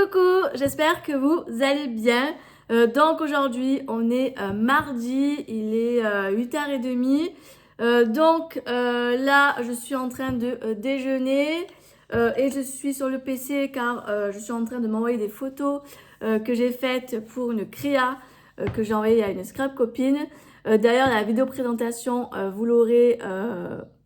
Coucou, j'espère que vous allez bien. Donc aujourd'hui, on est mardi, il est 8h30. Là, je suis en train de déjeuner et je suis sur le PC car je suis en train de m'envoyer des photos que j'ai faites pour une créa que j'ai envoyée à une scrap copine. D'ailleurs, la vidéo présentation, vous l'aurez.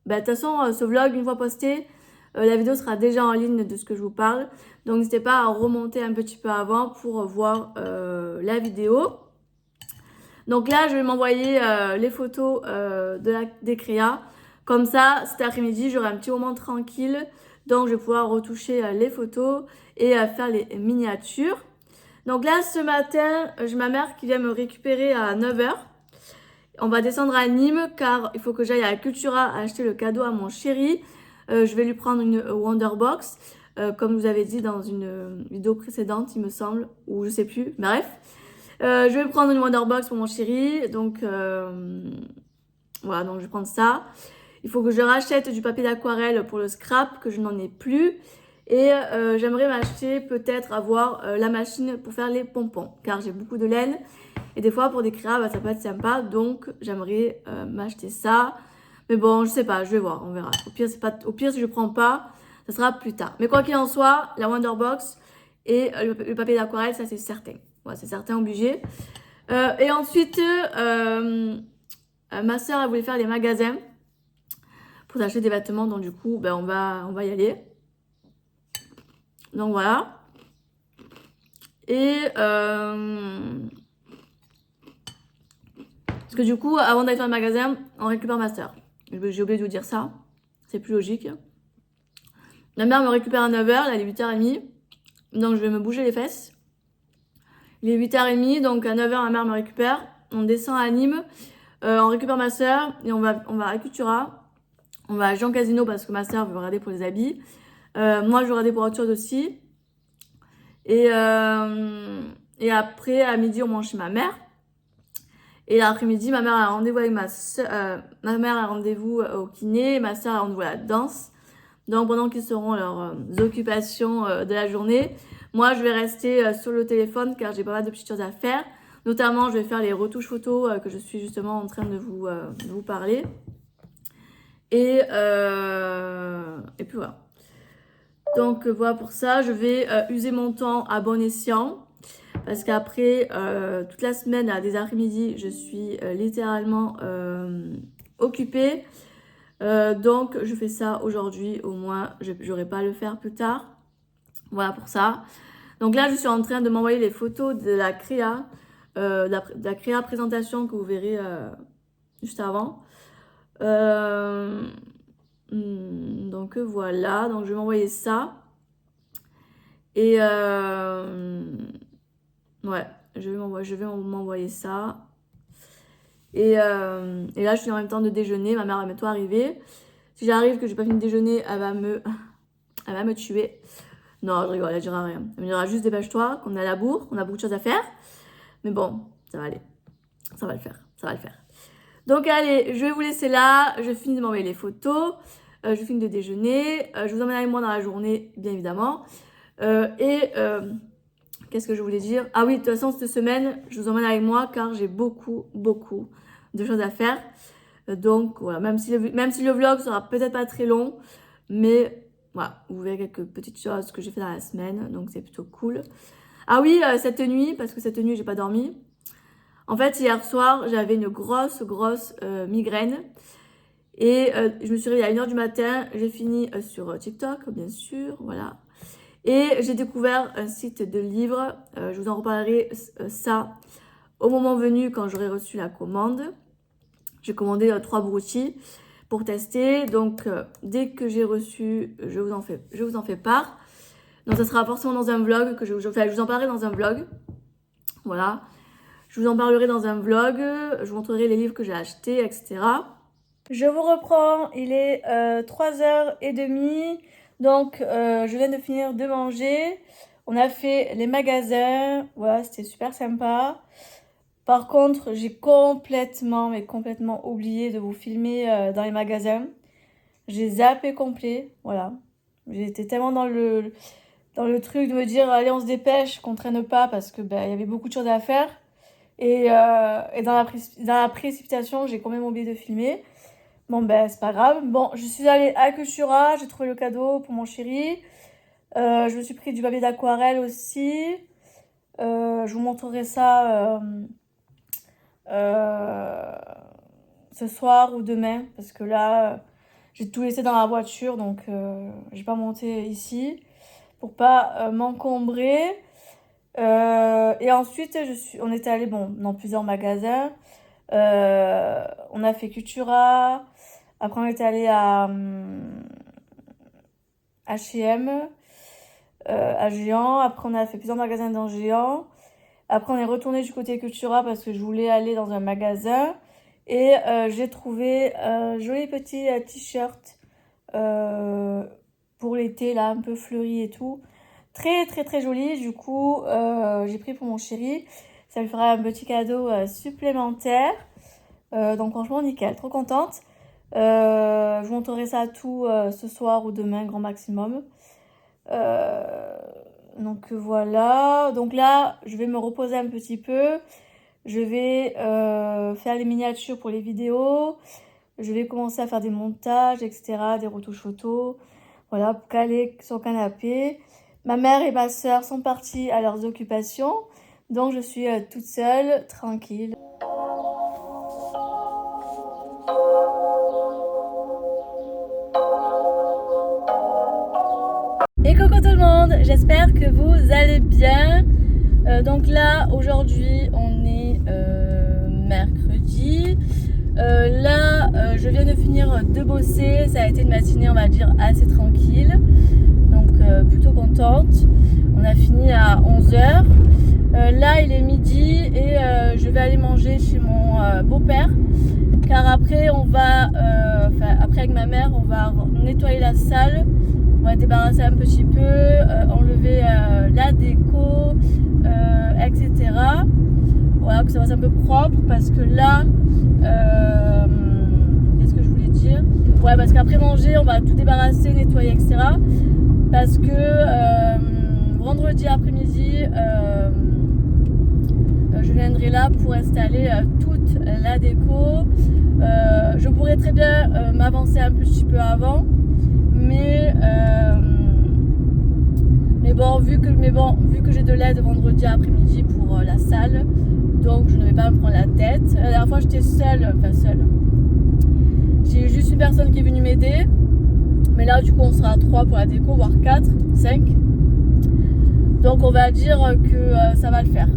De toute façon, ce vlog, une fois posté, la vidéo sera déjà en ligne de ce que je vous parle. Donc n'hésitez pas à remonter un petit peu avant pour voir la vidéo. Donc là, je vais m'envoyer les photos des créas. Comme ça, cet après-midi, j'aurai un petit moment tranquille. Donc je vais pouvoir retoucher les photos et faire les miniatures. Donc là, ce matin, j'ai ma mère qui vient me récupérer à 9h. On va descendre à Nîmes car il faut que j'aille à Cultura acheter le cadeau à mon chéri. Je vais lui prendre une Wonderbox. Comme je vous avais dit dans une vidéo précédente, il me semble, ou je sais plus, bref. Je vais prendre une Wonderbox pour mon chéri, donc voilà, donc je vais prendre ça. Il faut que je rachète du papier d'aquarelle pour le scrap, que je n'en ai plus. Et j'aimerais m'acheter, peut-être avoir la machine pour faire les pompons, car j'ai beaucoup de laine. Et des fois, pour des créas, ça peut être sympa, donc j'aimerais m'acheter ça. Mais bon, je sais pas, je vais voir, on verra. Au pire, si je prends pas, ça sera plus tard. Mais quoi qu'il en soit, la Wonderbox et le papier d'aquarelle, ça c'est certain. Ouais, c'est certain, obligé. Et ensuite, ma soeur, elle voulait faire les magasins pour acheter des vêtements. Donc du coup, on va y aller. Donc voilà. Et parce que du coup, avant d'aller faire le magasin, on récupère ma soeur. J'ai oublié de vous dire ça. C'est plus logique. Ma mère me récupère à 9h, là il est 8h30. Donc je vais me bouger les fesses. Il est 8h30, donc à 9h, ma mère me récupère. On descend à Nîmes, on récupère ma soeur et on va à Cultura. On va à Jean Casino parce que ma soeur veut regarder pour les habits. Moi, je veux regarder pour autre chose aussi. Et après, à midi, on mange chez ma mère. Et l'après-midi, ma mère a rendez-vous avec ma soeur. Ma mère a rendez-vous au kiné, ma soeur a rendez-vous à la danse. Donc pendant qu'ils seront leurs occupations de la journée, moi je vais rester sur le téléphone car j'ai pas mal de petites choses à faire. Notamment, je vais faire les retouches photos que je suis justement en train de vous parler. Et puis voilà. Donc voilà pour ça, je vais user mon temps à bon escient. Parce qu'après, toute la semaine, à des après-midi, je suis littéralement occupée. Donc je fais ça aujourd'hui, au moins je n'aurai pas à le faire plus tard. Voilà pour ça. Donc là je suis en train de m'envoyer les photos de la créa, de la créa présentation que vous verrez juste avant. Donc voilà, donc je vais m'envoyer ça. Et ouais, je vais m'envoyer ça. Et là je suis en même temps de déjeuner, ma mère va bientôt arriver. Si j'arrive que j'ai pas fini de déjeuner, elle va me tuer. Non, je rigole, elle dira rien. Elle me dira juste dépêche-toi, qu'on est à la bourre, qu'on a beaucoup de choses à faire. Mais bon, ça va aller. Ça va le faire, ça va le faire. Donc allez, je vais vous laisser là. Je finis de m'envoyer les photos. Je finis de déjeuner. Je vous emmène avec moi dans la journée, bien évidemment. Qu'est-ce que je voulais dire? Ah oui, de toute façon, cette semaine, je vous emmène avec moi car j'ai beaucoup de choses à faire. Donc voilà, même si le vlog sera peut-être pas très long, mais voilà, vous verrez quelques petites choses que j'ai fait dans la semaine, donc c'est plutôt cool. Ah oui, cette nuit, parce que cette nuit, j'ai pas dormi. En fait, hier soir, j'avais une grosse migraine. Et je me suis réveillée à 1h du matin. J'ai fini sur TikTok, bien sûr, voilà. Et j'ai découvert un site de livres. Je vous en reparlerai ça au moment venu quand j'aurai reçu la commande. J'ai commandé 3 broutilles pour tester. Donc, dès que j'ai reçu, je vous en fais part. Donc, ça sera forcément dans un vlog je vous en parlerai dans un vlog. Voilà. Je vous en parlerai dans un vlog. Je vous montrerai les livres que j'ai achetés, etc. Je vous reprends. Il est 3h30. Donc, je viens de finir de manger. On a fait les magasins. Voilà, c'était super sympa. Par contre, j'ai complètement oublié de vous filmer dans les magasins. J'ai zappé complet, voilà. J'étais tellement dans dans le truc de me dire allez on se dépêche, qu'on traîne pas parce que ben, y avait beaucoup de choses à faire. Et dans la précipitation, j'ai quand même oublié de filmer. Bon ben c'est pas grave. Bon, je suis allée à Cultura, j'ai trouvé le cadeau pour mon chéri. Je me suis pris du papier d'aquarelle aussi. Je vous montrerai ça ce soir ou demain parce que là j'ai tout laissé dans la voiture donc j'ai pas monté ici pour pas m'encombrer. Et ensuite on était allé dans plusieurs magasins. On a fait Cultura. Après on était allé à H&M, à Géant. Après on a fait plusieurs magasins dans Géant. Après on est retourné du côté Cultura parce que je voulais aller dans un magasin. Et j'ai trouvé un joli petit t-shirt pour l'été, là, un peu fleuri et tout. Très, très, très joli. Du coup, j'ai pris pour mon chéri. Ça lui fera un petit cadeau supplémentaire. Donc franchement, nickel. Trop contente. Je vous montrerai ça tout ce soir ou demain, grand maximum. Donc voilà. Donc là, je vais me reposer un petit peu. Je vais faire les miniatures pour les vidéos. Je vais commencer à faire des montages, etc. Des retouches photos. Voilà, pour caler sur le canapé. Ma mère et ma soeur sont parties à leurs occupations. Donc je suis toute seule, tranquille. Et coucou tout le monde, j'espère que vous allez bien. Donc là, aujourd'hui, on est mercredi. Je viens de finir de bosser. Ça a été une matinée, on va dire, assez tranquille. Donc, plutôt contente. On a fini à 11h. Là, il est midi et je vais aller manger chez mon beau-père. Car après, après avec ma mère, on va nettoyer la salle. On va débarrasser un petit peu, enlever la déco, etc. Voilà, que ça fasse un peu propre parce que là, qu'est-ce que je voulais dire? Ouais, parce qu'après manger, on va tout débarrasser, nettoyer, etc. Parce que vendredi après-midi, je viendrai là pour installer toute la déco. Je pourrais très bien m'avancer un petit peu avant. Mais bon, vu que j'ai de l'aide vendredi après-midi pour la salle, donc je ne vais pas me prendre la tête. La dernière fois j'étais seule. J'ai juste une personne qui est venue m'aider. Mais là du coup on sera à 3 pour la déco, voire 4, 5. Donc on va dire que ça va le faire.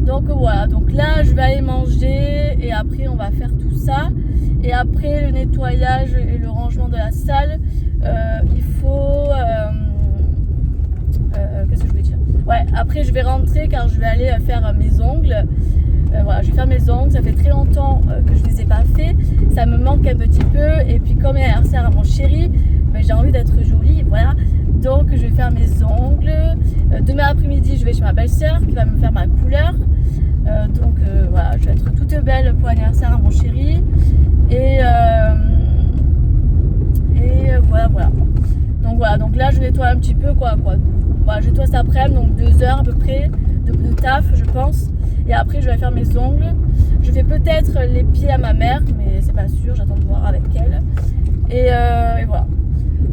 Donc voilà, donc là je vais aller manger et après on va faire tout ça. Et après le nettoyage et le rangement de la salle, il faut... qu'est-ce que je voulais dire? Ouais, après je vais rentrer car je vais aller faire mes ongles. Voilà, je vais faire mes ongles, ça fait très longtemps que je ne les ai pas fait. Ça me manque un petit peu. Et puis comme il y a l'anniversaire à mon chéri, ben, j'ai envie d'être jolie, voilà. Donc je vais faire mes ongles. Demain après-midi, je vais chez ma belle-sœur qui va me faire ma couleur. Donc voilà, je vais être toute belle pour l'anniversaire à mon chéri. Et voilà. Donc voilà, donc là je nettoie un petit peu quoi. Voilà, je nettoie cet après-midi, donc 2 heures à peu près de taf je pense. Et après je vais faire mes ongles. Je fais peut-être les pieds à ma mère, mais c'est pas sûr, j'attends de voir avec elle. Et voilà.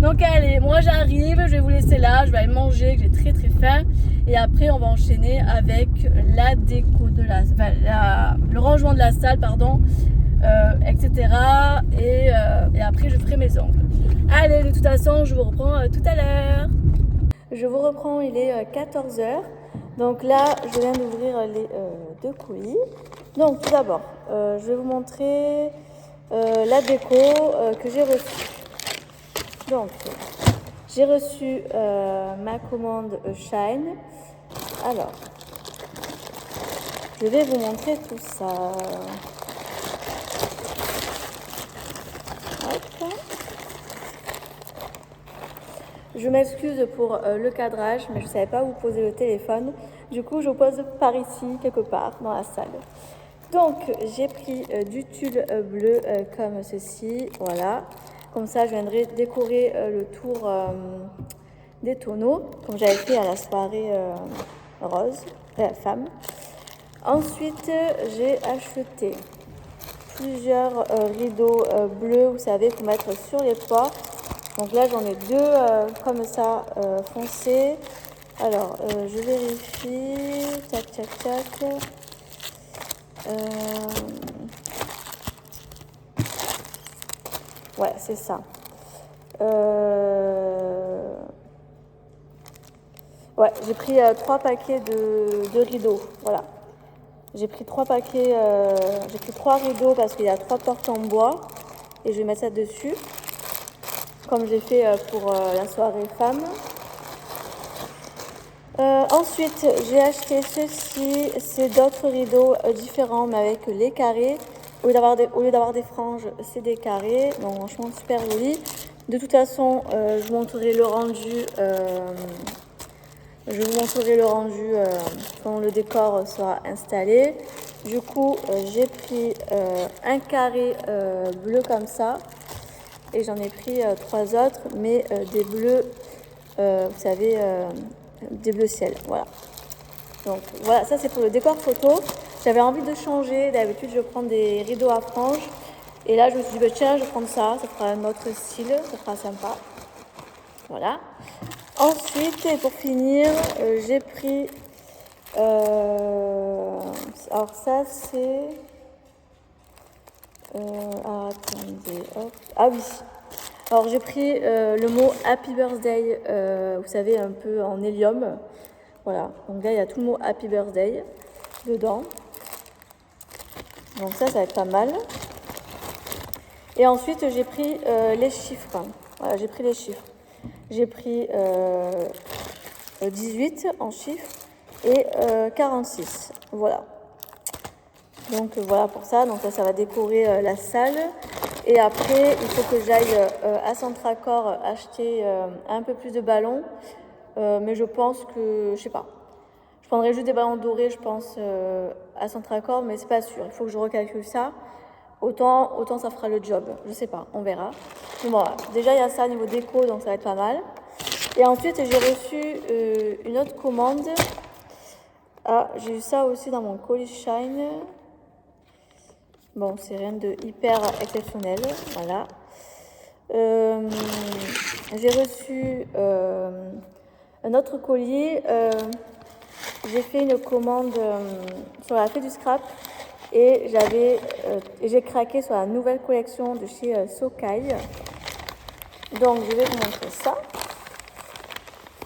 Donc allez, moi j'arrive, je vais vous laisser là, je vais aller manger, que j'ai très très faim. Et après on va enchaîner avec la déco de le rangement de la salle, pardon. Etc. Et après je ferai mes ongles. Allez, de toute façon, je vous reprends tout à l'heure. Je vous reprends, il est 14h. Donc là, je viens d'ouvrir les 2 colis. Donc tout d'abord, je vais vous montrer la déco que j'ai reçue. Donc, j'ai reçu ma commande Shine. Alors, je vais vous montrer tout ça. Je m'excuse pour le cadrage, mais je ne savais pas où poser le téléphone. Du coup, je le pose par ici, quelque part, dans la salle. Donc, j'ai pris du tulle bleu comme ceci, voilà. Comme ça, je viendrai décorer le tour des tonneaux, comme j'avais fait à la soirée rose, femme. Ensuite, j'ai acheté plusieurs rideaux bleus, vous savez, pour mettre sur les portes. Donc là, j'en ai deux comme ça, foncés. Alors, je vérifie. Tac, tac, tac. Ouais, c'est ça. Ouais, j'ai pris 3 paquets de rideaux. Voilà. J'ai pris 3 paquets, j'ai pris 3 rideaux parce qu'il y a 3 portes en bois. Et je vais mettre ça dessus. Comme j'ai fait pour la soirée femme. Ensuite, j'ai acheté ceci. C'est d'autres rideaux différents, mais avec les carrés. Au lieu d'avoir des franges, c'est des carrés. Donc, franchement, super joli. De toute façon, je vous montrerai le rendu. Quand le décor sera installé. Du coup, j'ai pris un carré bleu comme ça. Et j'en ai pris 3 autres, mais des bleus, vous savez, des bleus ciel. Voilà. Donc voilà, ça c'est pour le décor photo. J'avais envie de changer. D'habitude, je prends des rideaux à franges. Et là, je me suis dit, bah, tiens, je vais prendre ça. Ça fera un autre style. Ça fera sympa. Voilà. Ensuite, et pour finir, j'ai pris... alors ça, c'est... attendez, hop. Ah oui. Alors j'ai pris le mot Happy Birthday, vous savez, un peu en hélium. Voilà, donc là il y a tout le mot Happy Birthday dedans. Donc ça va être pas mal. Et ensuite j'ai pris les chiffres. Voilà, j'ai pris les chiffres. J'ai pris 18 en chiffres et 46. Voilà. Donc voilà pour ça. Donc là ça va décorer la salle. Et après, il faut que j'aille à Centracor acheter un peu plus de ballons. Mais je pense que, je sais pas. Je prendrai juste des ballons dorés, je pense, à Centracor, mais c'est pas sûr. Il faut que je recalcule ça. Autant ça fera le job. Je sais pas, on verra. Mais bon, voilà. Déjà, il y a ça au niveau déco, donc ça va être pas mal. Et ensuite, j'ai reçu une autre commande. Ah, j'ai eu ça aussi dans mon colis Shine. Bon, c'est rien de hyper exceptionnel, voilà. J'ai reçu un autre colis. J'ai fait une commande sur la fée du scrap et j'ai craqué sur la nouvelle collection de chez Sokai. Donc, je vais vous montrer ça.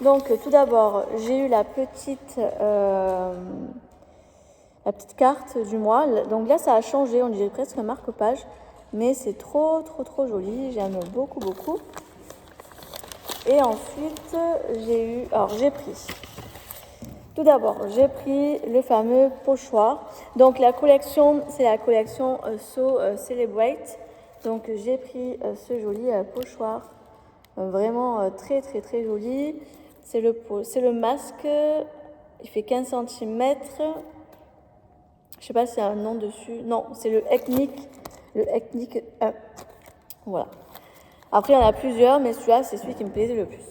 Donc, tout d'abord, j'ai eu la petite carte du mois. Donc là, ça a changé, on dirait presque un marque-page. Mais c'est trop joli. J'aime beaucoup. Et ensuite, tout d'abord, j'ai pris le fameux pochoir. Donc la collection, c'est la collection So Celebrate. Donc j'ai pris ce joli pochoir. Vraiment très joli. C'est le masque. Il fait 15 cm. Je sais pas s'il y a un nom dessus. Non, c'est le Ethnic 1. Voilà. Après, il y en a plusieurs, mais celui-là, c'est celui qui me plaisait le plus.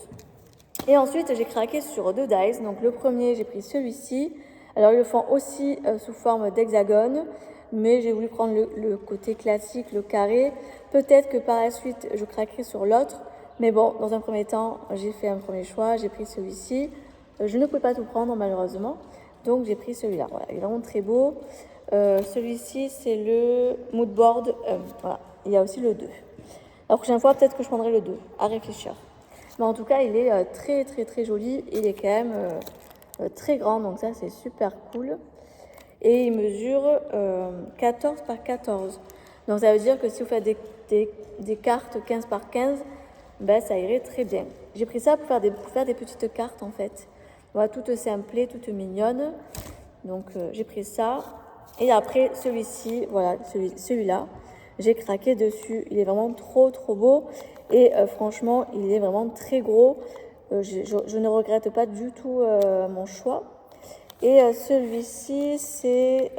Et ensuite, j'ai craqué sur 2 dies. Donc, le premier, j'ai pris celui-ci. Alors, ils le font aussi sous forme d'hexagone, mais j'ai voulu prendre le côté classique, le carré. Peut-être que par la suite, je craquerai sur l'autre. Mais bon, dans un premier temps, j'ai fait un premier choix. J'ai pris celui-ci. Je ne pouvais pas tout prendre, malheureusement. Donc, j'ai pris celui-là. Voilà, il est vraiment très beau. Celui-ci, c'est le Moodboard 1. Voilà, il y a aussi le 2. La prochaine fois, peut-être que je prendrai le 2, à réfléchir. Mais en tout cas, il est très joli. Il est quand même très grand, donc ça, c'est super cool. Et il mesure 14 par 14. Donc ça veut dire que si vous faites des cartes 15 par 15, ben, ça irait très bien. J'ai pris ça pour faire des petites cartes, en fait. Voilà, toutes simplées, toutes mignonnes. Donc j'ai pris ça. Et après, celui-ci, voilà, celui-là. J'ai craqué dessus, il est vraiment trop beau et franchement il est vraiment très gros, je ne regrette pas du tout mon choix. Et celui-ci c'est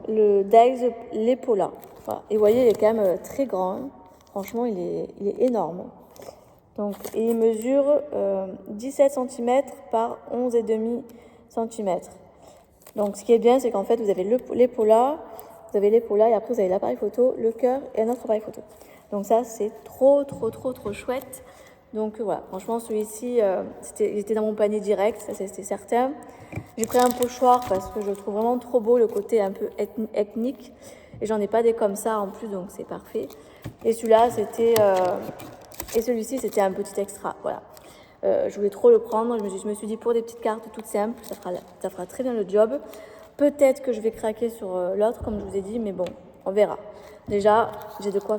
le Dies Lepola. Voilà. Et vous voyez il est quand même très grand, hein. Franchement il est énorme. Donc, et il mesure 17 cm par 11,5 cm. Donc ce qui est bien, c'est qu'en fait vous avez l'épaule là, et après vous avez l'appareil photo, le cœur et un autre appareil photo. Donc ça c'est trop chouette. Donc voilà, franchement celui-ci, il était dans mon panier direct, ça c'était certain. J'ai pris un pochoir parce que je trouve vraiment trop beau le côté un peu ethnique. Et j'en ai pas des comme ça en plus, donc c'est parfait. Et celui-là c'était... et celui-ci c'était un petit extra, voilà. Je voulais trop le prendre, je me suis dit pour des petites cartes toutes simples, ça fera très bien le job. Peut-être que je vais craquer sur l'autre comme je vous ai dit, mais bon, on verra. Déjà, j'ai de quoi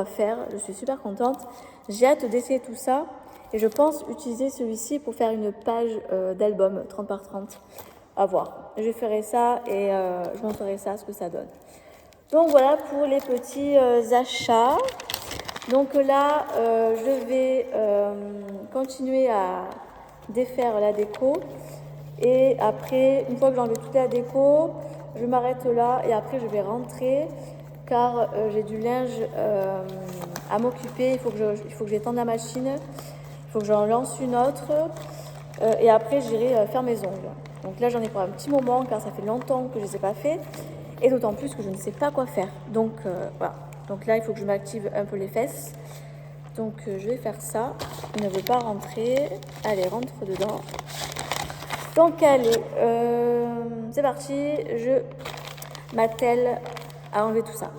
faire, je suis super contente. J'ai hâte d'essayer tout ça et je pense utiliser celui-ci pour faire une page d'album 30 par 30. À voir. Je ferai ça et je montrerai ça, ce que ça donne. Donc voilà pour les petits achats. Donc là, je vais continuer à défaire la déco. Et après, une fois que j'ai enlevé toute la déco, je m'arrête là et après je vais rentrer car j'ai du linge à m'occuper. Il faut que j'étende la machine, il faut que j'en lance une autre et après j'irai faire mes ongles. Donc là j'en ai pour un petit moment car ça fait longtemps que je ne les ai pas fait et d'autant plus que je ne sais pas quoi faire. Donc voilà. Donc là il faut que je m'active un peu les fesses. Donc je vais faire ça. Il ne veut pas rentrer. Allez, rentre dedans. Donc allez, c'est parti, je m'attelle à enlever tout ça.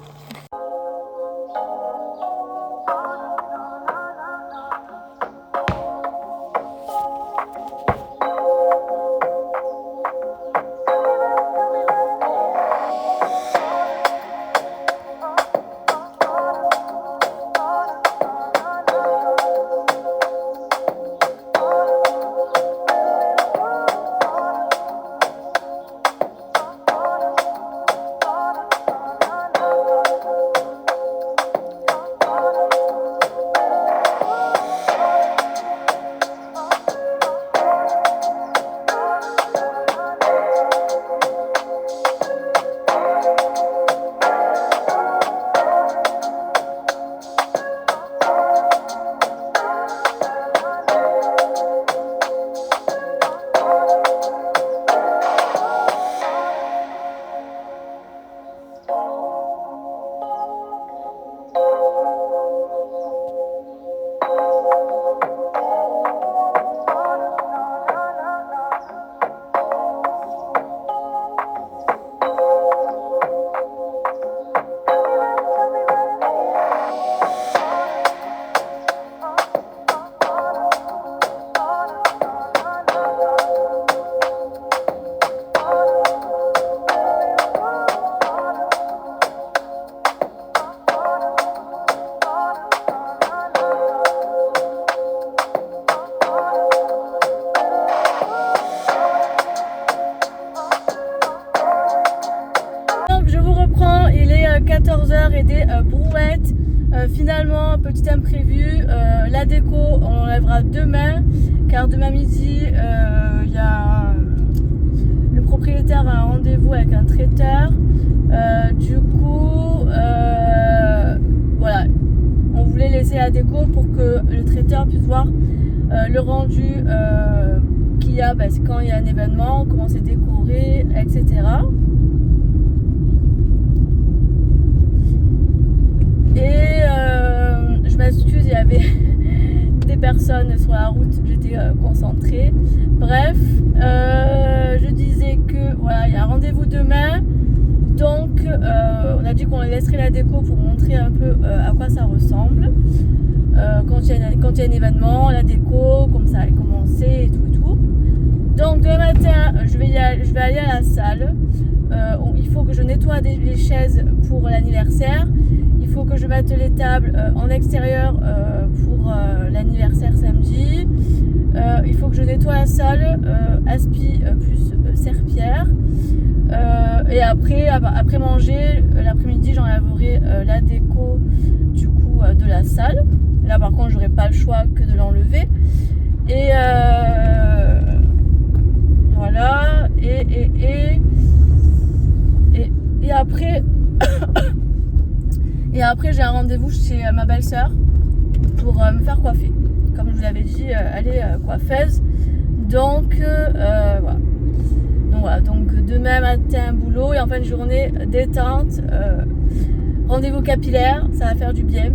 Il est 14h et des brouettes. Finalement, petit imprévu, la déco on l'enlèvera demain car demain midi y a le propriétaire a un rendez-vous avec un traiteur. Du coup, voilà, on voulait laisser la déco pour que le traiteur puisse voir le rendu qu'il y a quand il y a un événement, comment c'est décoré, etc. Et je m'excuse, il y avait des personnes sur la route, j'étais concentrée. Bref, je disais que voilà, il y a un rendez-vous demain. Donc on a dit qu'on laisserait la déco pour montrer un peu à quoi ça ressemble. Quand il y a un événement, la déco, comme ça allait commencer et tout. Donc demain matin, je vais aller à la salle. Il faut que je nettoie les chaises pour l'anniversaire. Il faut que je mette les tables en extérieur pour l'anniversaire samedi. Il faut que je nettoie la salle, aspi plus serpillère. Et après manger, l'après-midi, j'enlèverai la déco du coup de la salle. Là par contre, j'aurai pas le choix que de l'enlever. Et voilà. Et après. Et après j'ai un rendez-vous chez ma belle-sœur pour me faire coiffer. comme je vous l'avais dit, elle est coiffeuse. Donc voilà. Donc demain matin boulot et en fin de journée détente, rendez-vous capillaire, ça va faire du bien.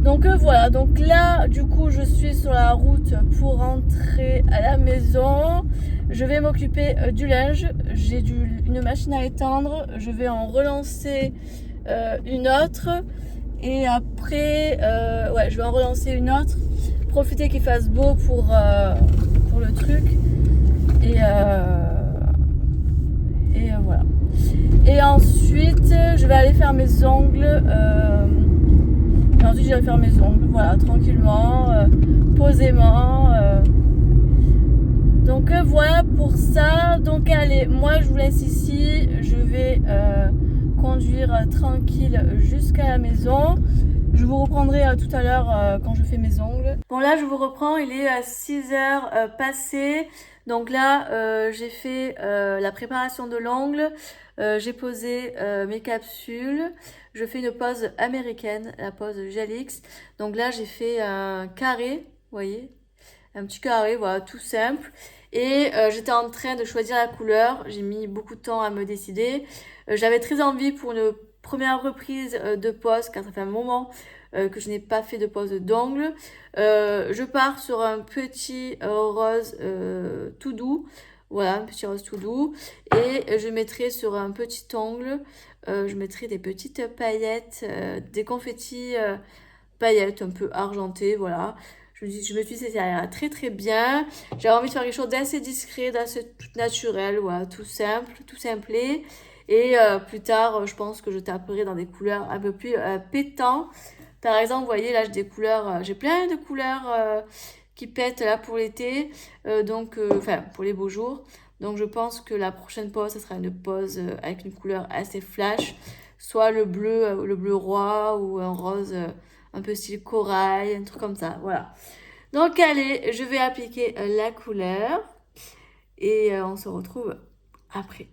Donc voilà, donc là du coup je suis sur la route pour rentrer à la maison. Je vais m'occuper du linge, j'ai une machine à étendre, je vais en relancer une autre et après ouais, je vais en relancer une autre, profiter qu'il fasse beau pour le truc et voilà. Et ensuite je vais aller faire mes ongles. Et ensuite j'irai faire mes ongles, voilà, tranquillement, posément. Donc voilà pour ça. Donc allez, moi je vous laisse ici. Je vais conduire tranquille jusqu'à la maison. Je vous reprendrai tout à l'heure quand je fais mes ongles. Bon là je vous reprends, il est à 6h passées. Donc là j'ai fait la préparation de l'ongle. J'ai posé mes capsules. Je fais une pose américaine, la pose Gelix. Donc là j'ai fait un carré, vous voyez, un petit carré, voilà, tout simple. Et j'étais en train de choisir la couleur. J'ai mis beaucoup de temps à me décider. J'avais très envie pour une première reprise de pose, car ça fait un moment que je n'ai pas fait de pose d'ongles. Je pars sur un petit rose tout doux. Voilà, un petit rose tout doux. Et je mettrai sur un petit ongle, je mettrai des petites paillettes, des confettis paillettes un peu argentées, voilà. Je me suis dit, ça ira très très bien. J'avais envie de faire quelque chose d'assez discret, d'assez tout naturel, voilà, tout simple, tout simplé. Et plus tard, je pense que je taperai dans des couleurs un peu plus pétants. Par exemple, vous voyez, là, j'ai des couleurs, j'ai plein de couleurs qui pètent là pour l'été, enfin pour les beaux jours. Donc je pense que la prochaine pose, ce sera une pose avec une couleur assez flash, soit le bleu roi ou un rose un peu style corail, un truc comme ça, voilà. Donc allez, je vais appliquer la couleur et on se retrouve après.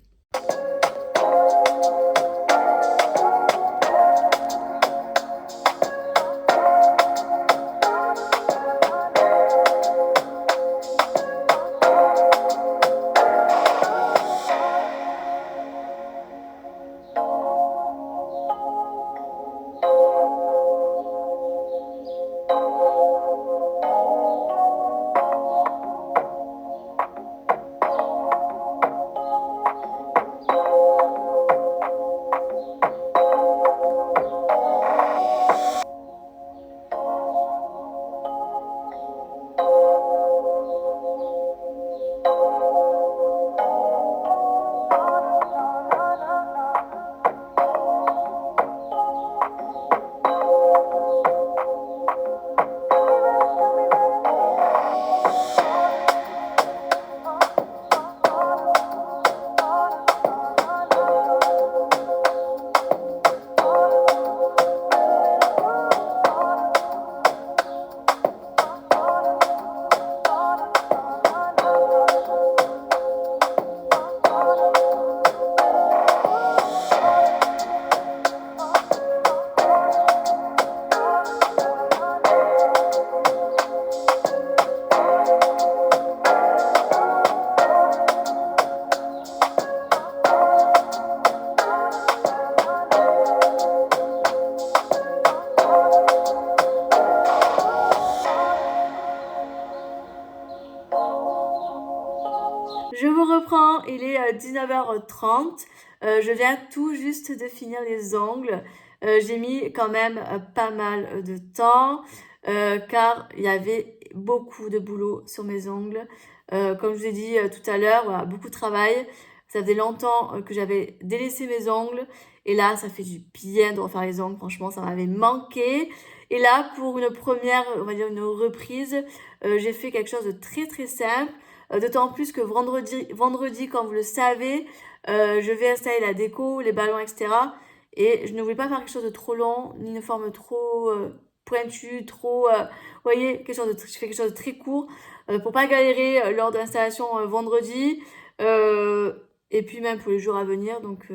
Je vous reprends, il est 19h30. Je viens tout juste de finir les ongles. J'ai mis quand même pas mal de temps car il y avait beaucoup de boulot sur mes ongles. Comme je vous ai dit tout à l'heure, voilà, beaucoup de travail. Ça faisait longtemps que j'avais délaissé mes ongles et là, ça fait du bien de refaire les ongles. Franchement, ça m'avait manqué. Et là, pour une première, on va dire une reprise, j'ai fait quelque chose de très très simple. D'autant plus que vendredi, comme vous le savez, je vais installer la déco, les ballons, etc. Et je ne voulais pas faire quelque chose de trop long, ni une forme trop pointue, trop... vous voyez, je fais quelque chose de très court pour pas galérer lors de l'installation vendredi. Et puis même pour les jours à venir, donc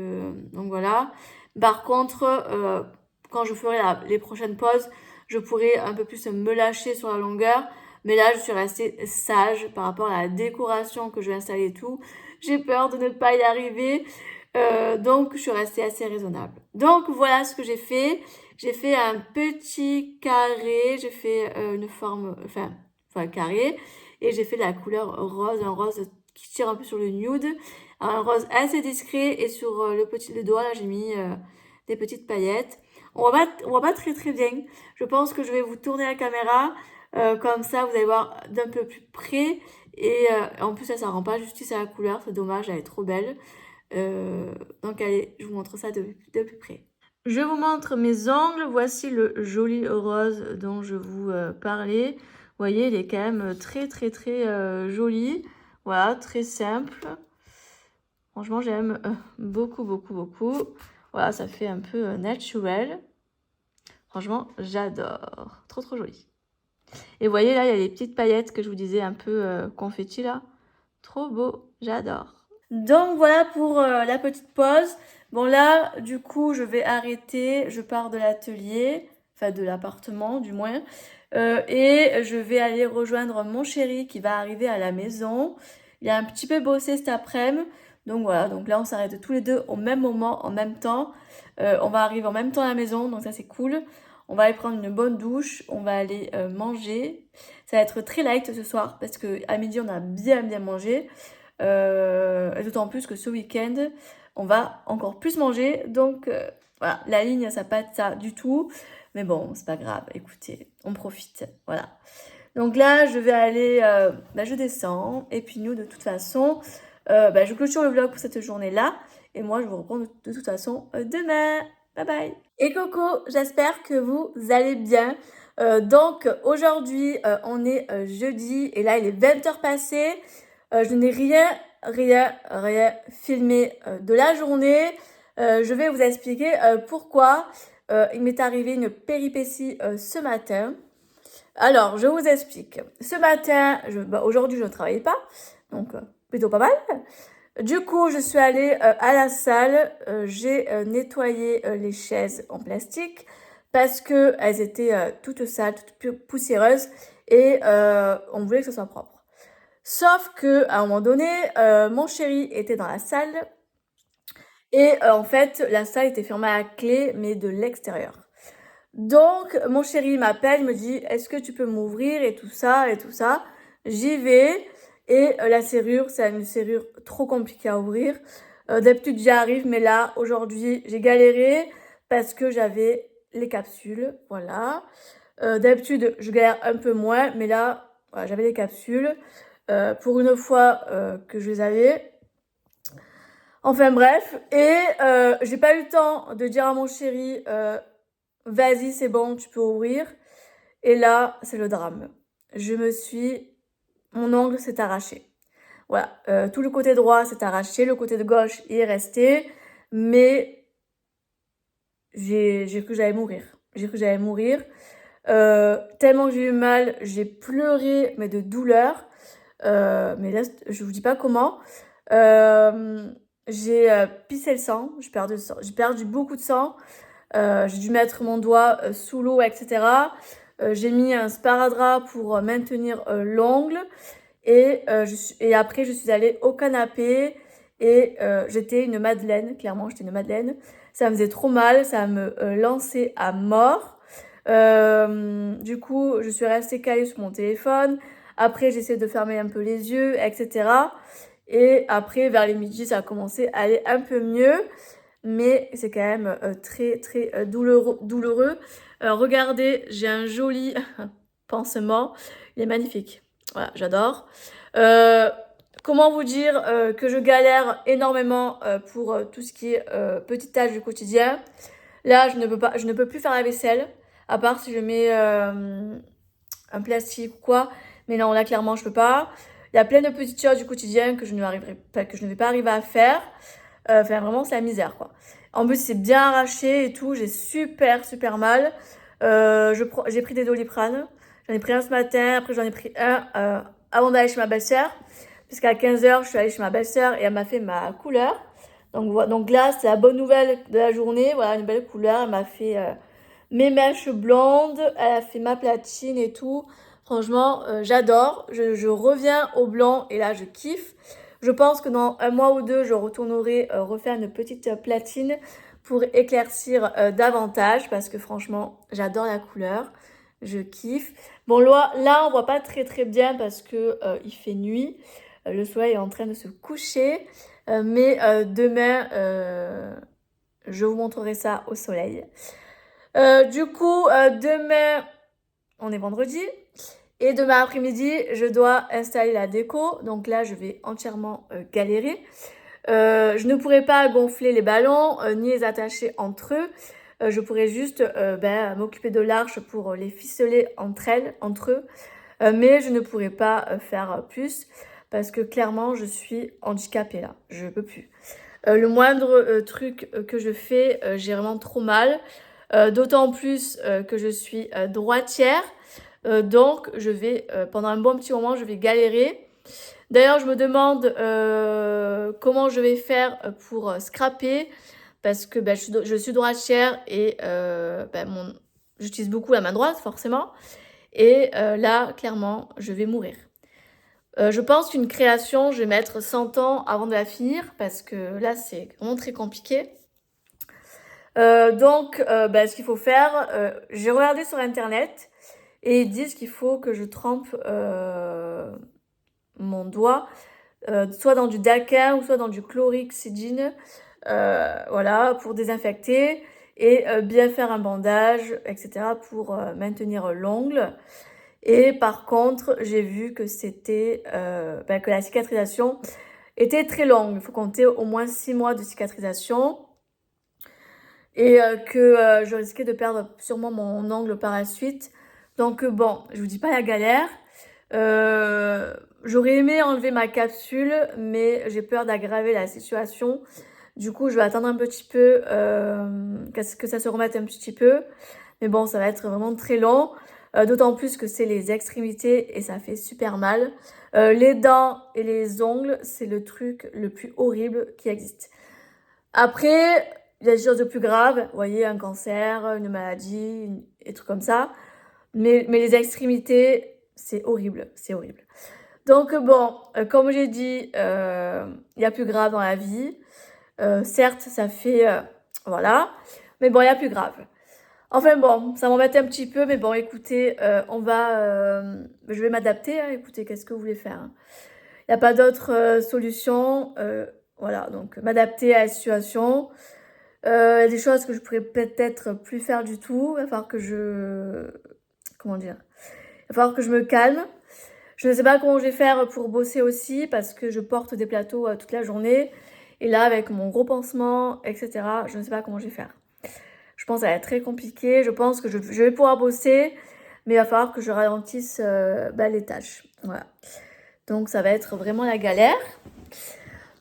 voilà. Par contre, quand je ferai les prochaines pauses, je pourrais un peu plus me lâcher sur la longueur. Mais là, je suis restée sage par rapport à la décoration que je vais installer et tout. J'ai peur de ne pas y arriver. Donc, je suis restée assez raisonnable. Donc, voilà ce que j'ai fait. J'ai fait un petit carré. J'ai fait une forme, enfin, carré. Et j'ai fait la couleur rose, un rose qui tire un peu sur le nude. Un rose assez discret. Et sur le doigt, là, j'ai mis des petites paillettes. On voit pas très très bien. Je pense que je vais vous tourner la caméra. Comme ça, vous allez voir d'un peu plus près. Et en plus, ça rend pas justice à la couleur. C'est dommage, elle est trop belle. Donc allez, je vous montre ça de plus près. Je vous montre mes ongles. Voici le joli rose dont je vous parlais. Vous voyez, il est quand même très très très joli. Voilà, très simple. Franchement, j'aime beaucoup beaucoup beaucoup. Voilà, ça fait un peu naturel. Franchement, j'adore. Trop trop joli. Et vous voyez, là, il y a les petites paillettes que je vous disais, un peu confetti, là. Trop beau, j'adore. Donc, voilà pour la petite pause. Bon, là, du coup, je vais arrêter. Je pars de l'atelier, enfin de l'appartement, du moins. Et je vais aller rejoindre mon chéri qui va arriver à la maison. Il a un petit peu bossé cet après-midi. Donc, voilà. Donc là, on s'arrête tous les deux au même moment, en même temps. On va arriver en même temps à la maison, donc ça, c'est cool. On va aller prendre une bonne douche, on va aller manger. Ça va être très light ce soir parce qu'à midi, on a bien mangé. D'autant plus que ce week-end, on va encore plus manger. Donc voilà, la ligne, ça pas ça du tout. Mais bon, c'est pas grave, écoutez, on profite. Voilà. Donc là, je vais aller, je descends. Et puis nous, de toute façon, je clôture le vlog pour cette journée-là. Et moi, je vous reprends de toute façon demain. Bye bye. Et Coco, j'espère que vous allez bien. Donc aujourd'hui, on est jeudi et là, il est 20h passé. Je n'ai rien filmé de la journée. Je vais vous expliquer pourquoi. Il m'est arrivé une péripétie ce matin. Alors, je vous explique. Ce matin, aujourd'hui, je ne travaillais pas, donc plutôt pas mal. Du coup, je suis allée à la salle, j'ai nettoyé les chaises en plastique parce que elles étaient toutes sales, toutes poussiéreuses et on voulait que ce soit propre. Sauf que à un moment donné, mon chéri était dans la salle et en fait, la salle était fermée à la clé, mais de l'extérieur. Donc, mon chéri m'appelle, me dit, est-ce que tu peux m'ouvrir et tout ça et tout ça. J'y vais et la serrure, c'est une serrure trop compliquée à ouvrir. D'habitude, j'y arrive, mais là, aujourd'hui, j'ai galéré parce que j'avais les capsules, voilà. D'habitude, je galère un peu moins, mais là, voilà, j'avais les capsules. Pour une fois que je les avais. Enfin bref, et j'ai pas eu le temps de dire à mon chéri vas-y, c'est bon, tu peux ouvrir. Et là, c'est le drame. Mon ongle s'est arraché. Voilà, tout le côté droit s'est arraché, le côté de gauche il est resté, mais j'ai cru que j'allais mourir. Tellement que j'ai eu mal, j'ai pleuré, mais de douleur. Mais là, je vous dis pas comment. J'ai pissé le sang, j'ai perdu beaucoup de sang. J'ai dû mettre mon doigt sous l'eau, etc. J'ai mis un sparadrap pour maintenir l'ongle. Et après, je suis allée au canapé et j'étais une madeleine. Clairement, j'étais une madeleine. Ça me faisait trop mal, ça me lançait à mort. Du coup, je suis restée calée sur mon téléphone. Après, j'essaie de fermer un peu les yeux, etc. Et après, vers les midi, ça a commencé à aller un peu mieux. Mais c'est quand même très très douloureux. Regardez, j'ai un joli pansement. Il est magnifique. Voilà, j'adore. Comment vous dire que je galère énormément pour tout ce qui est petites tâches du quotidien. Là, je ne peux plus faire la vaisselle, à part si je mets un plastique ou quoi. Mais non, là, clairement, je peux pas. Il y a plein de petites choses du quotidien que je ne vais pas arriver à faire. Enfin, vraiment, c'est la misère, quoi. En plus, c'est bien arraché et tout. J'ai super mal. J'ai pris des Doliprane. J'en ai pris un ce matin. Après, j'en ai pris un avant d'aller chez ma belle-sœur. Puisqu'à 15h, je suis allée chez ma belle-sœur et elle m'a fait ma couleur. Donc là, c'est la bonne nouvelle de la journée. Voilà, une belle couleur. Elle m'a fait mes mèches blondes, elle a fait ma platine et tout. Franchement, j'adore. Je reviens au blond et là, je kiffe. Je pense que dans un mois ou deux, je retournerai refaire une petite platine pour éclaircir davantage parce que franchement, j'adore la couleur. Je kiffe. Bon, là, on voit pas très très bien parce que il fait nuit. Le soleil est en train de se coucher. Mais demain, je vous montrerai ça au soleil. Du coup, demain, on est vendredi. Et demain après-midi, je dois installer la déco. Donc là, je vais entièrement galérer. Je ne pourrai pas gonfler les ballons ni les attacher entre eux. Je pourrais juste m'occuper de l'arche pour les ficeler entre eux. Mais je ne pourrai pas faire plus parce que clairement, je suis handicapée là. Je ne peux plus. Le moindre truc que je fais, j'ai vraiment trop mal. D'autant plus que je suis droitière. Donc, je vais, pendant un bon petit moment, je vais galérer. D'ailleurs, je me demande comment je vais faire pour scraper. Parce que je suis droitière et j'utilise beaucoup la main droite, forcément. Et là, clairement, je vais mourir. Je pense qu'une création, je vais mettre 100 ans avant de la finir. Parce que là, c'est vraiment très compliqué. Ce qu'il faut faire, j'ai regardé sur Internet. Et ils disent qu'il faut que je trempe mon doigt soit dans du daquin ou soit dans du chlorhexidine, voilà, pour désinfecter et bien faire un bandage, etc. pour maintenir l'ongle. Et par contre, j'ai vu que que la cicatrisation était très longue. Il faut compter au moins 6 mois de cicatrisation. Et que je risquais de perdre sûrement mon ongle par la suite. Donc bon, je vous dis pas la galère. J'aurais aimé enlever ma capsule, mais j'ai peur d'aggraver la situation. Du coup, je vais attendre un petit peu, que ça se remette un petit peu. Mais bon, ça va être vraiment très long. D'autant plus que c'est les extrémités et ça fait super mal. Les dents et les ongles, c'est le truc le plus horrible qui existe. Après, il y a des choses de plus graves. Vous voyez, un cancer, une maladie, des trucs comme ça. Mais les extrémités, c'est horrible, c'est horrible. Donc bon, comme j'ai dit, il y a plus grave dans la vie. Certes, ça fait... voilà. Mais bon, il y a plus grave. Enfin bon, ça m'embête un petit peu. Mais bon, écoutez, je vais m'adapter. Hein, écoutez, qu'est-ce que vous voulez faire? Il n'y a pas d'autre solution. Voilà, donc m'adapter à la situation. Il y a des choses que je pourrais peut-être plus faire du tout. Il va falloir que je... Comment dire? Il va falloir que je me calme. Je ne sais pas comment je vais faire pour bosser aussi parce que je porte des plateaux toute la journée. Et là, avec mon gros pansement, etc., je ne sais pas comment je vais faire. Je pense que ça va être très compliqué. Je pense que je vais pouvoir bosser, mais il va falloir que je ralentisse les tâches. Voilà. Donc, ça va être vraiment la galère.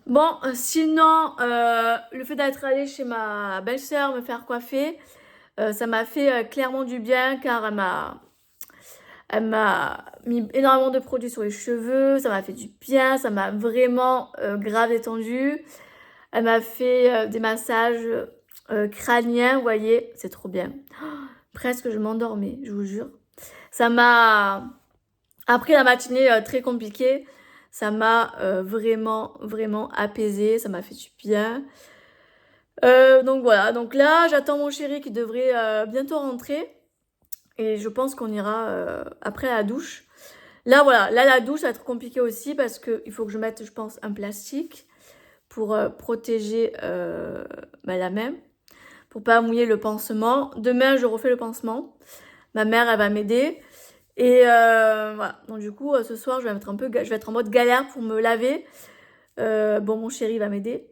Bon, sinon, le fait d'être allée chez ma belle-sœur me faire coiffer, ça m'a fait clairement du bien car elle m'a mis énormément de produits sur les cheveux, ça m'a fait du bien, ça m'a vraiment grave détendue. Elle m'a fait des massages crâniens, vous voyez, c'est trop bien. Presque je m'endormais, je vous jure. Ça m'a... Après la matinée très compliquée, ça m'a vraiment apaisée, ça m'a fait du bien. Donc voilà, donc là j'attends mon chéri qui devrait bientôt rentrer. Et je pense qu'on ira après à la douche. Là, voilà. Là, la douche, ça va être compliqué aussi parce qu'il faut que je mette, je pense, un plastique pour protéger la main, pour pas mouiller le pansement. Demain, je refais le pansement. Ma mère, elle va m'aider. Et voilà. Donc, du coup, ce soir, je vais être en mode galère pour me laver. Mon chéri va m'aider.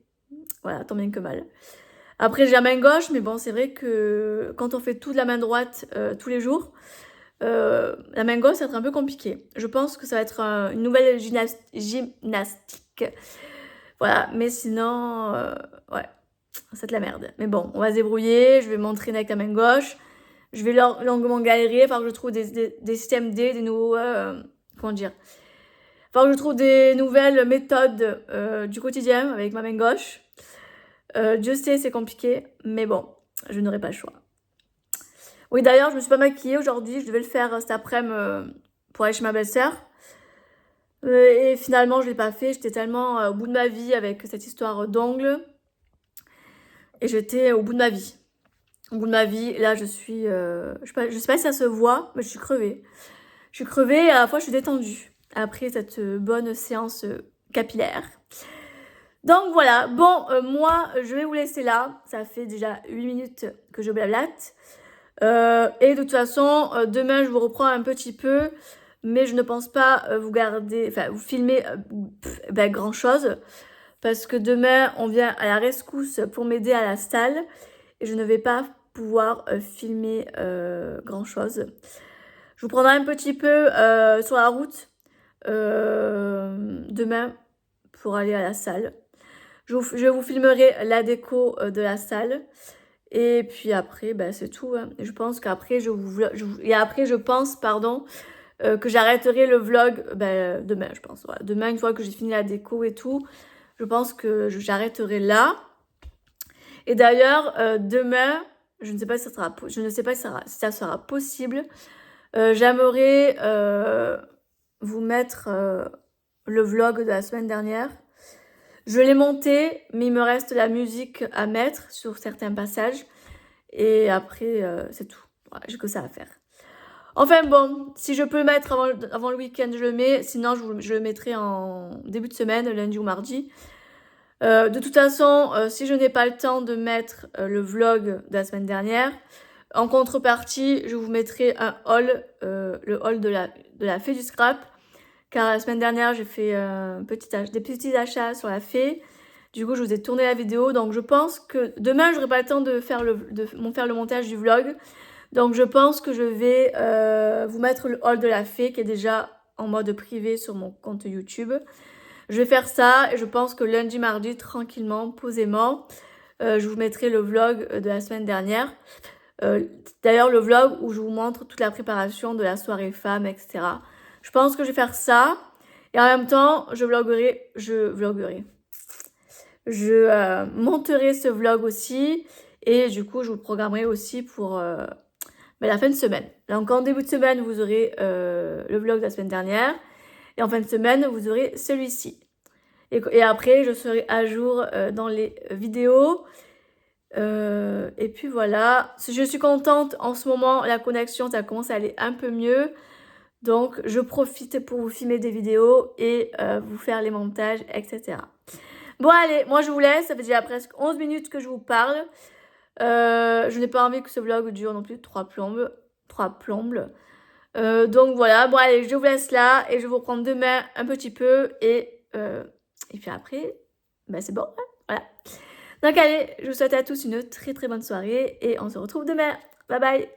Voilà, tant bien que mal. Après, j'ai la main gauche, mais bon, c'est vrai que quand on fait tout de la main droite tous les jours, la main gauche, ça va être un peu compliqué. Je pense que ça va être une nouvelle gymnastique. Voilà, mais sinon, ouais, c'est de la merde. Mais bon, on va se débrouiller. Je vais m'entraîner avec la main gauche. Je vais longuement galérer. Il va falloir que je trouve des systèmes D, des nouveaux... comment dire? Il va falloir que je trouve des nouvelles méthodes du quotidien avec ma main gauche. Dieu sait, c'est compliqué. Mais bon, je n'aurai pas le choix. Oui, d'ailleurs, je me suis pas maquillée aujourd'hui. Je devais le faire cet après-midi pour aller chez ma belle-sœur. Et finalement, je l'ai pas fait. J'étais tellement au bout de ma vie avec cette histoire d'ongles. Et j'étais au bout de ma vie. Au bout de ma vie, là, je suis... je sais pas si ça se voit, mais je suis crevée. Je suis crevée et à la fois, je suis détendue. Après cette bonne séance capillaire. Donc voilà, bon, moi, je vais vous laisser là. Ça fait déjà 8 minutes que je blablate. Et de toute façon, demain, je vous reprends un petit peu. Mais je ne pense pas vous garder, enfin, vous filmer grand chose. Parce que demain, on vient à la rescousse pour m'aider à la salle. Et je ne vais pas pouvoir filmer grand chose. Je vous prendrai un petit peu sur la route demain pour aller à la salle. Je vous filmerai la déco de la salle. Et puis après, c'est tout. Hein. Je pense qu'après, je pense, que j'arrêterai le vlog demain, je pense. Voilà. Demain, une fois que j'ai fini la déco et tout, je pense que j'arrêterai là. Et d'ailleurs, demain, je ne sais pas si ça sera possible. J'aimerais vous mettre le vlog de la semaine dernière. Je l'ai monté, mais il me reste la musique à mettre sur certains passages. Et après, c'est tout. Voilà, j'ai que ça à faire. Enfin bon, si je peux le mettre avant le week-end, je le mets. Sinon, je le mettrai en début de semaine, lundi ou mardi. De toute façon, si je n'ai pas le temps de mettre le vlog de la semaine dernière, en contrepartie, je vous mettrai un haul, le haul de la fée du scrap. Car la semaine dernière, j'ai fait des petits achats sur la fée. Du coup, je vous ai tourné la vidéo. Donc, je pense que demain, je n'aurai pas le temps de faire le montage du vlog. Donc, je pense que je vais vous mettre le haul de la fée qui est déjà en mode privé sur mon compte YouTube. Je vais faire ça et je pense que lundi, mardi, tranquillement, posément, je vous mettrai le vlog de la semaine dernière. D'ailleurs, le vlog où je vous montre toute la préparation de la soirée femme, etc. Je pense que je vais faire ça. Et en même temps, je monterai ce vlog aussi. Et du coup, je vous le programmerai aussi pour la fin de semaine. Donc, en début de semaine, vous aurez le vlog de la semaine dernière. Et en fin de semaine, vous aurez celui-ci. Et après, je serai à jour dans les vidéos. Et puis voilà. Je suis contente en ce moment. La connexion, ça commence à aller un peu mieux. Donc, je profite pour vous filmer des vidéos et vous faire les montages, etc. Bon, allez, moi je vous laisse. Ça fait déjà presque 11 minutes que je vous parle. Je n'ai pas envie que ce vlog dure non plus 3 plombes. Donc voilà, bon allez, je vous laisse là et je vous reprends demain un petit peu et puis après, c'est bon, hein, voilà. Donc allez, je vous souhaite à tous une très très bonne soirée et on se retrouve demain. Bye bye.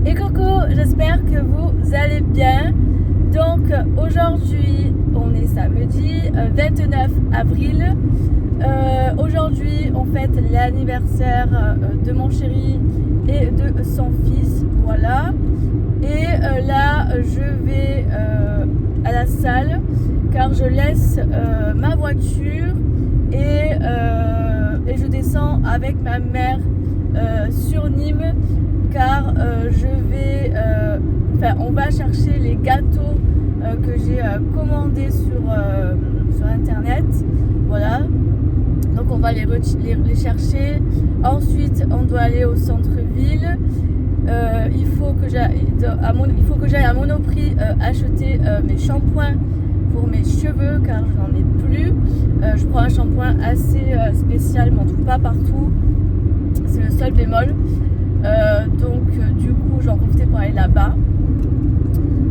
Et coucou, j'espère que vous allez bien. Donc aujourd'hui, on est samedi 29 avril. Aujourd'hui, on fête l'anniversaire de mon chéri et de son fils. Voilà. Et là, je vais à la salle car je laisse ma voiture et et je descends avec ma mère sur Nîmes car on va chercher les gâteaux que j'ai commandés sur internet. Voilà. Donc on va les chercher. Ensuite, on doit aller au centre-ville. Il faut que j'aille à Monoprix acheter mes shampoings pour mes cheveux car je n'en ai plus. Je prends un shampoing assez spécial, mais on ne trouve pas partout. C'est le seul bémol. Donc du coup, j'en profitais pour aller là-bas,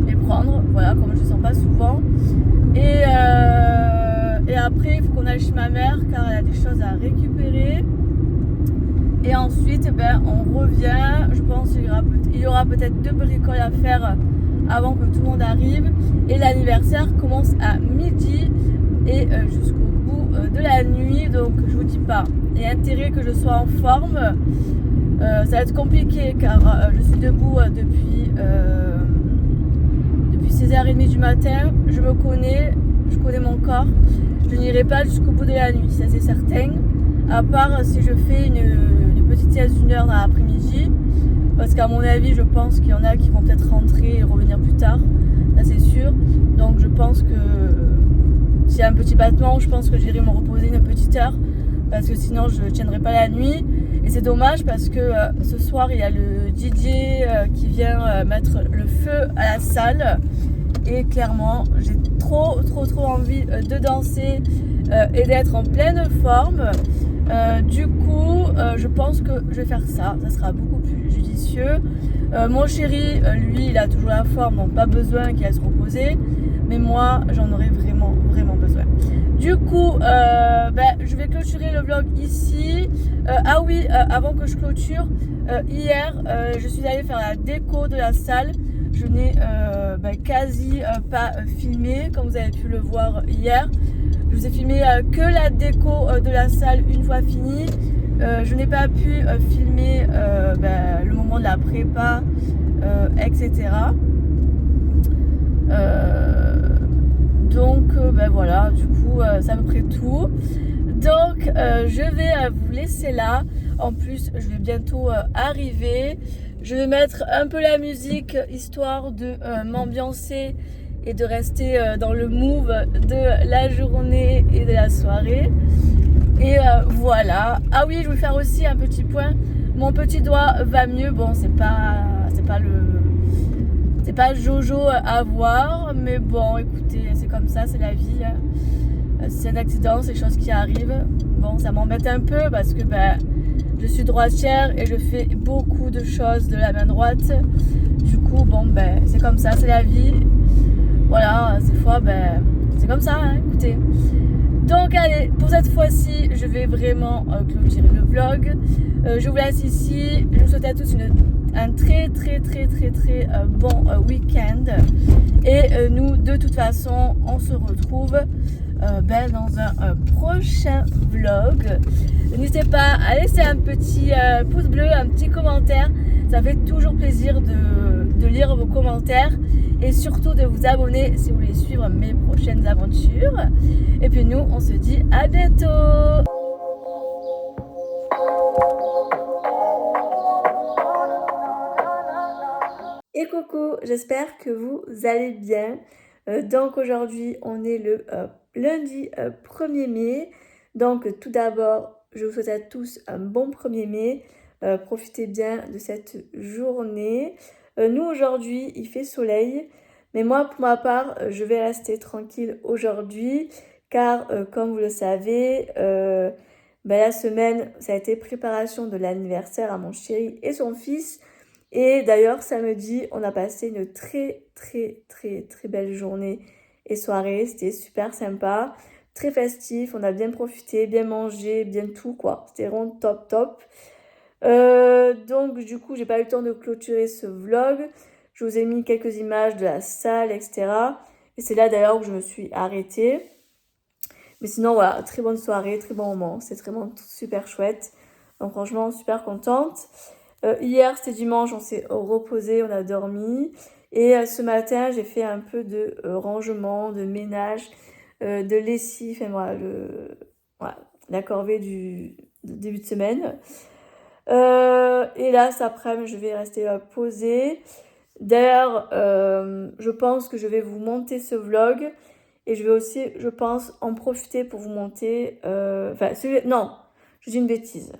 les prendre. Voilà, comme je ne les sens pas souvent. Et après, il faut qu'on aille chez ma mère car elle a des choses à récupérer. Et ensuite, on revient. Je pense qu'il y aura peut-être 2 bricoles à faire avant que tout le monde arrive. Et l'anniversaire commence à midi et jusqu'au bout de la nuit. Donc, je vous dis pas. Il y a intérêt que je sois en forme. Ça va être compliqué car je suis debout depuis 6h30 du matin. Je me connais, je connais mon corps. Je n'irai pas jusqu'au bout de la nuit, ça c'est certain. À part si je fais une petite sieste d'1 heure dans l'après-midi. Parce qu'à mon avis, je pense qu'il y en a qui vont peut-être rentrer et revenir plus tard. Ça c'est sûr. Donc je pense que s'il y a un petit battement, je pense que j'irai me reposer une petite heure. Parce que sinon je ne tiendrai pas la nuit. Et c'est dommage parce que ce soir il y a le DJ qui vient mettre le feu à la salle. Et clairement j'ai trop envie de danser et d'être en pleine forme. Du coup je pense que je vais faire ça. Ça sera beaucoup plus judicieux. Mon chéri, lui il a toujours la forme, donc pas besoin qu'il aille se reposer. Mais moi j'en aurais vraiment besoin. Du coup, je vais clôturer le vlog ici. Avant que je clôture, hier, je suis allée faire la déco de la salle. Je n'ai quasi pas filmé, comme vous avez pu le voir hier. Je vous ai filmé que la déco de la salle une fois finie. Je n'ai pas pu filmer le moment de la prépa, etc. Donc voilà, du coup c'est à peu près tout. Donc je vais vous laisser là. En plus je vais bientôt arriver. Je vais mettre un peu la musique histoire de m'ambiancer et de rester dans le move de la journée et de la soirée. Et voilà. Ah oui, je vais faire aussi un petit point. Mon petit doigt va mieux. Bon, c'est pas Jojo à voir, mais bon, écoutez, c'est comme ça, c'est la vie. C'est un accident, c'est des choses qui arrivent. Bon, ça m'embête un peu parce que je suis droitière et je fais beaucoup de choses de la main droite. Du coup, c'est comme ça, c'est la vie. Voilà, ces fois, c'est comme ça, hein, écoutez. Donc allez, pour cette fois-ci, je vais vraiment clôturer le vlog. Je vous laisse ici. Je vous souhaite à tous un très bon week-end. Et nous, de toute façon, on se retrouve dans un prochain vlog. N'hésitez pas à laisser un petit pouce bleu, un petit commentaire. Ça fait toujours plaisir de lire vos commentaires. Et surtout de vous abonner si vous voulez suivre mes prochaines aventures. Et puis nous, on se dit à bientôt. Et coucou, j'espère que vous allez bien. Donc aujourd'hui, on est le lundi 1er mai. Donc tout d'abord, je vous souhaite à tous un bon 1er mai. Profitez bien de cette journée. Nous aujourd'hui, il fait soleil. Mais moi, pour ma part, je vais rester tranquille aujourd'hui. Car comme vous le savez, la semaine, ça a été préparation de l'anniversaire à mon chéri et son fils. Et d'ailleurs, samedi, on a passé une très belle journée et soirée. C'était super sympa, très festif. On a bien profité, bien mangé, bien tout quoi. C'était vraiment top. Donc du coup, j'ai pas eu le temps de clôturer ce vlog. Je vous ai mis quelques images de la salle, etc. Et c'est là d'ailleurs où je me suis arrêtée. Mais sinon, voilà, très bonne soirée, très bon moment. C'est vraiment super chouette. Donc franchement, super contente. Hier, c'était dimanche, on s'est reposé, on a dormi. Et ce matin, j'ai fait un peu de rangement, de ménage, de lessive. Enfin, voilà, la corvée début de semaine. Et là, cet après-midi, je vais rester posée. D'ailleurs, je pense que je vais vous monter ce vlog. Et je vais aussi, je pense, en profiter pour vous monter... non, je dis une bêtise.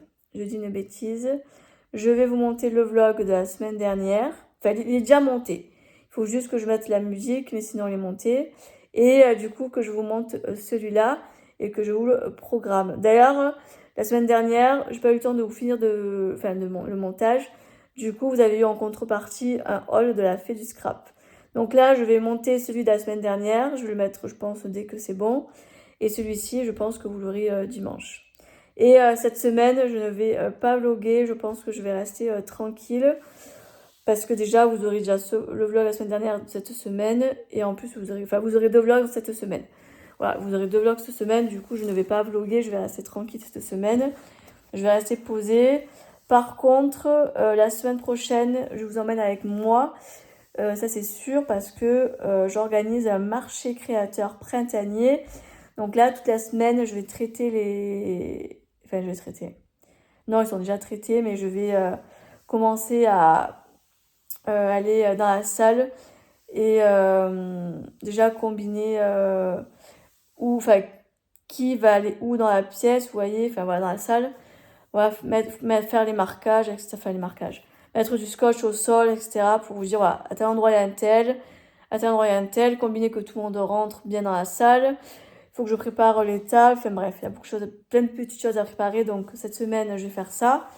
Je vais vous monter le vlog de la semaine dernière. Enfin, il est déjà monté. Il faut juste que je mette la musique, mais sinon il est monté. Et du coup, que je vous monte celui-là et que je vous le programme. D'ailleurs, la semaine dernière, j'ai pas eu le temps de vous finir le montage. Du coup, vous avez eu en contrepartie un haul de la fée du scrap. Donc là, je vais monter celui de la semaine dernière. Je vais le mettre, je pense, dès que c'est bon. Et celui-ci, je pense que vous l'aurez dimanche. Et cette semaine, je ne vais pas vlogger. Je pense que je vais rester tranquille. Parce que déjà, vous aurez déjà le vlog la semaine dernière cette semaine. Et en plus, vous aurez 2 vlogs cette semaine. Voilà, vous aurez 2 vlogs cette semaine. Du coup, je ne vais pas vlogger. Je vais rester tranquille cette semaine. Je vais rester posée. Par contre, la semaine prochaine, je vous emmène avec moi. Ça, c'est sûr parce que j'organise un marché créateur printanier. Donc là, toute la semaine, je vais traiter les... Enfin, je vais traiter. Non, ils sont déjà traités, mais je vais commencer à aller dans la salle et déjà combiner qui va aller où dans la pièce, vous voyez, enfin voilà, dans la salle. Voilà, faire les marquages, etc. Enfin, les marquages. Mettre du scotch au sol, etc. pour vous dire, voilà, à tel endroit il y a un tel, à tel endroit il y a un tel, combiner que tout le monde rentre bien dans la salle. Il faut que je prépare les tables, enfin bref, il y a beaucoup de choses, plein de petites choses à préparer, donc cette semaine je vais faire ça.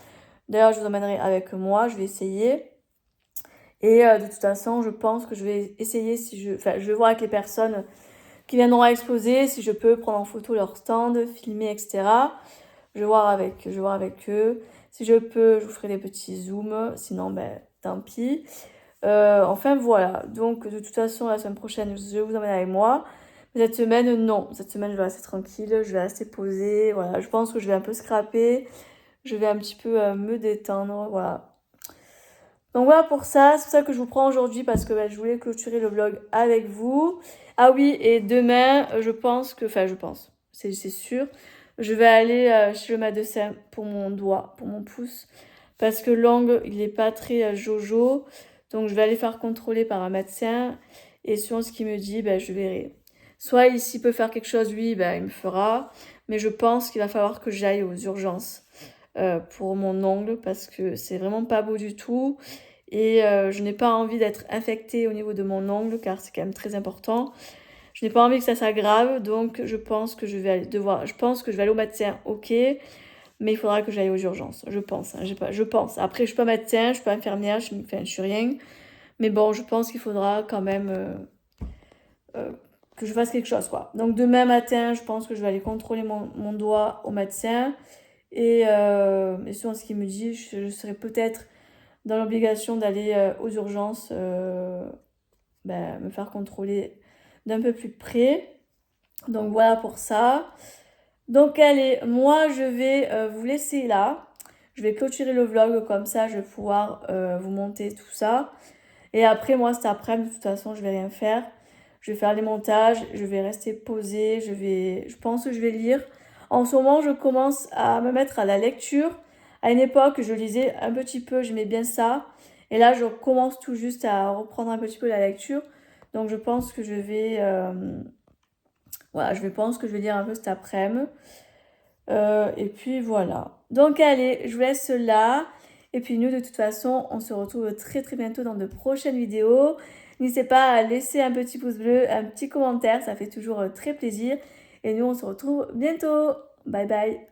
D'ailleurs, je vous emmènerai avec moi, je vais essayer. Et de toute façon, je pense que je vais essayer je vais voir avec les personnes qui viendront à exposer, si je peux prendre en photo leur stand, filmer, etc. Je vais voir avec eux. Si je peux, je vous ferai des petits zooms. Sinon, ben, tant pis. Enfin, voilà. Donc, de toute façon, la semaine prochaine, je vous emmène avec moi. Mais cette semaine, non. Cette semaine, je vais rester tranquille. Je vais rester posée. Voilà. Je pense que je vais un peu scraper. Je vais un petit peu me détendre. Voilà. Donc voilà pour ça. C'est pour ça que je vous prends aujourd'hui parce que ben, je voulais clôturer le vlog avec vous. Ah oui, et demain, c'est sûr. Je vais aller chez le médecin pour mon doigt, pour mon pouce. Parce que l'ongle, il n'est pas très jojo. Donc, je vais aller faire contrôler par un médecin. Et selon ce qu'il me dit, ben, je verrai. Soit s'il peut faire quelque chose, lui, ben, il me fera. Mais je pense qu'il va falloir que j'aille aux urgences pour mon ongle. Parce que c'est vraiment pas beau du tout. Et je n'ai pas envie d'être infectée au niveau de mon ongle. Car c'est quand même très important. Je n'ai pas envie que ça s'aggrave, donc je pense que je vais aller au médecin, ok, mais il faudra que j'aille aux urgences, je pense. Je pense. Après, je suis pas médecin, je suis pas infirmière, je suis rien, mais bon, je pense qu'il faudra quand même que je fasse quelque chose, quoi. Donc demain matin, je pense que je vais aller contrôler mon doigt au médecin, et selon ce qu'il me dit, je serai peut-être dans l'obligation d'aller aux urgences, me faire contrôler d'un peu plus près. Donc voilà pour ça. Donc allez, moi je vais vous laisser là. Je vais clôturer le vlog comme ça, je vais pouvoir vous monter tout ça. Et après, moi cet après-midi, de toute façon, je vais rien faire. Je vais faire les montages, je vais rester posée, je pense que je vais lire. En ce moment, je commence à me mettre à la lecture. À une époque, je lisais un petit peu, j'aimais bien ça. Et là, je commence tout juste à reprendre un petit peu la lecture. Donc je pense que je vais... pense que je vais lire un peu cet après-midi. Et puis voilà. Donc allez, je vous laisse là. Et puis nous, de toute façon, on se retrouve très très bientôt dans de prochaines vidéos. N'hésitez pas à laisser un petit pouce bleu, un petit commentaire, ça fait toujours très plaisir. Et nous, on se retrouve bientôt. Bye bye.